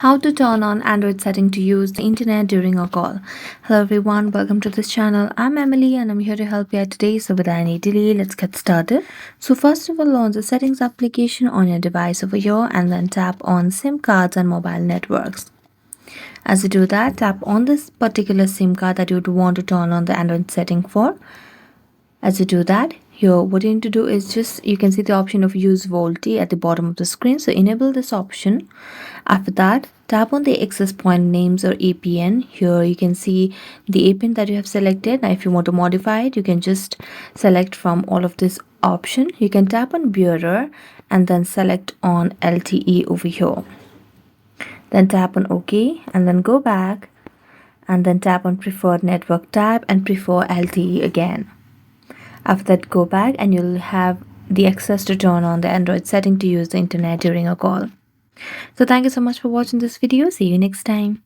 How to turn on Android setting to use the internet during a call. Hello everyone, welcome to this channel. I'm Emily and I'm here to help you out today. So without any delay, let's get started. So first of all, launch the settings application on your device over here and then tap on SIM cards and mobile networks. As you do that, tap on this particular SIM card that you would want to turn on the Android setting for. As you do that, here what you need to do is you can see the option of use VoLTE at the bottom of the screen. So enable this option. After that, tap on the access point names or APN. Here you can see the APN that you have selected. Now if you want to modify it, you can just select from all of this option. You can tap on bearer and then select on LTE over here. Then tap on OK and then go back and then tap on preferred network type and prefer LTE again. After that, go back and you'll have the access to turn on the Android setting to use the internet during a call. So thank you so much for watching this video. See you next time.